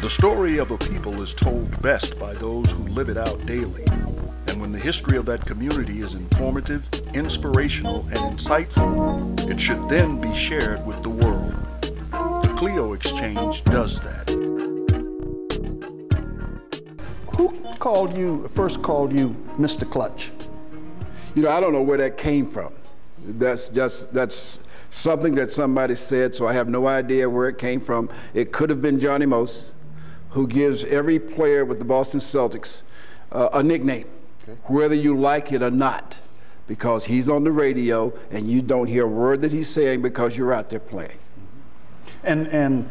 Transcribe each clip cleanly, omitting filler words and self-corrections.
The story of a people is told best by those who live it out daily. And when the history of that community is informative, inspirational, and insightful, it should then be shared with the world. The Clio Exchange does that. Who first called you Mr. Clutch? You know, I don't know where that came from. That's something that somebody said, so I have no idea where it came from. It could have been Johnny Most, who gives every player with the Boston Celtics a nickname, whether you like it or not, because he's on the radio and you don't hear a word that he's saying because you're out there playing. And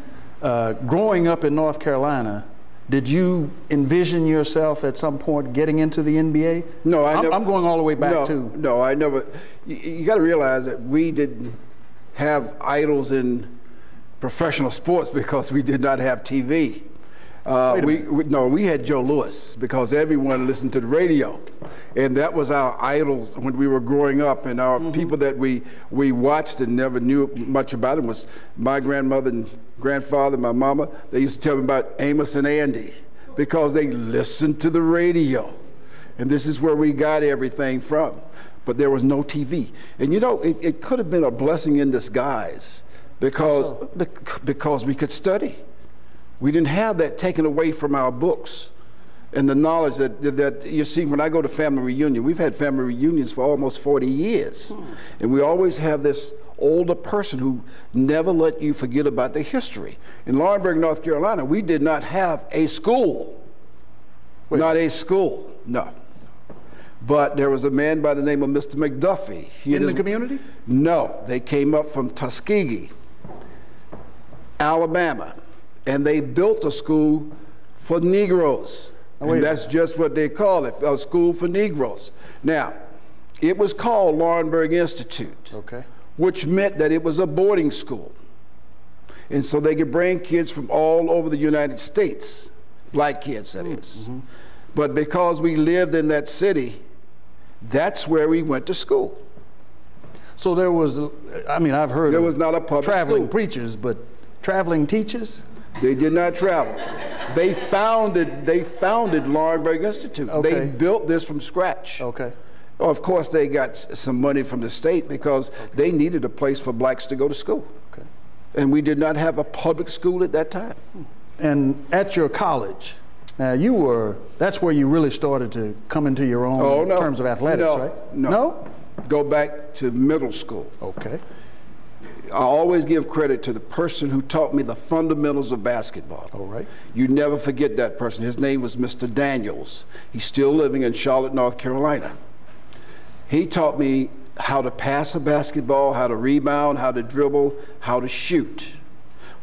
growing up in North Carolina, did you envision yourself at some point getting into the NBA? No, I'm going all the way back to. No, I never. You got to realize that we didn't have idols in professional sports because we did not have TV. We had Joe Louis because everyone listened to the radio, and that was our idols when we were growing up. And our people that we watched and never knew much about him was my grandmother and grandfather, my mama. They used to tell me about Amos and Andy because they listened to the radio, and this is where we got everything from. But there was no TV, and you know it could have been a blessing in disguise because we could study. We didn't have that taken away from our books and the knowledge that you see when I go to family reunion. We've had family reunions for almost 40 years. And we always have this older person who never let you forget about the history. In Laurinburg, North Carolina, we did not have a school. Not a school, no. But there was a man by the name of Mr. McDuffie. In the community? No, they came up from Tuskegee, Alabama. And they built a school for Negroes. And that's just what they call it, a school for Negroes. Now, it was called Laurinburg Institute, which meant that it was a boarding school. And so they could bring kids from all over the United States, black kids, that is. But because we lived in that city, that's where we went to school. So there was, I mean, I've heard there was not a public traveling school. Preachers, but traveling teachers? They did not travel. They founded Laurinburg Institute. They built this from scratch. Of course, they got some money from the state because they needed a place for blacks to go to school. And we did not have a public school at that time. And at your college, now that's where you really started to come into your own in terms of athletics, right? No. Go back to middle school. I always give credit to the person who taught me the fundamentals of basketball. You never forget that person. His name was Mr. Daniels. He's still living in Charlotte, North Carolina. He taught me how to pass a basketball, how to rebound, how to dribble, how to shoot.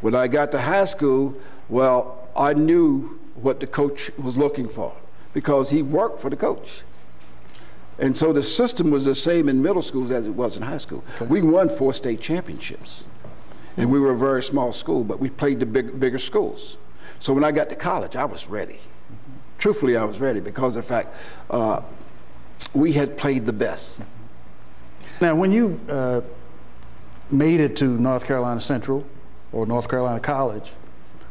When I got to high school, well, I knew what the coach was looking for because he worked for the coach. And so the system was the same in middle schools as it was in high school. We won 4 state championships. And we were a very small school, but we played the bigger schools. So when I got to college, I was ready. Truthfully, I was ready because of the fact we had played the best. Now, when you made it to North Carolina Central or North Carolina College,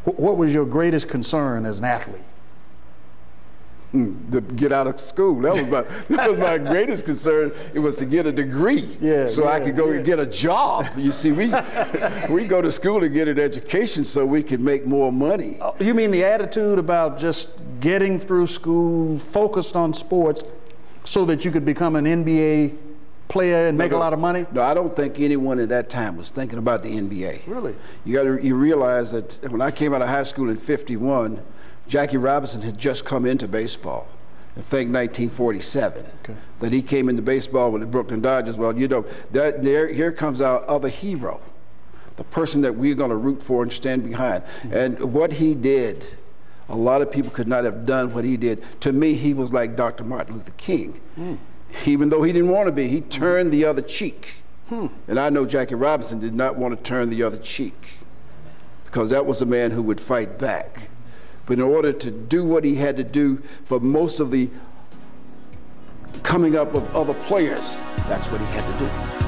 what was your greatest concern as an athlete? To get out of school. That was my greatest concern. It was to get a degree so I could go and get a job. You see, we go to school to get an education so we could make more money. You mean the attitude about just getting through school, focused on sports, so that you could become an NBA player and make a lot of money? No, I don't think anyone at that time was thinking about the NBA. Really? You realize that when I came out of high school in ~51, Jackie Robinson had just come into baseball, I think 1947, that he came into baseball with the Brooklyn Dodgers. Well, you know, here comes our other hero, the person that we're going to root for and stand behind. And what he did, a lot of people could not have done what he did. To me, he was like Dr. Martin Luther King. Even though he didn't want to be, he turned the other cheek. And I know Jackie Robinson did not want to turn the other cheek because that was a man who would fight back. But in order to do what he had to do for most of the coming up of other players, that's what he had to do.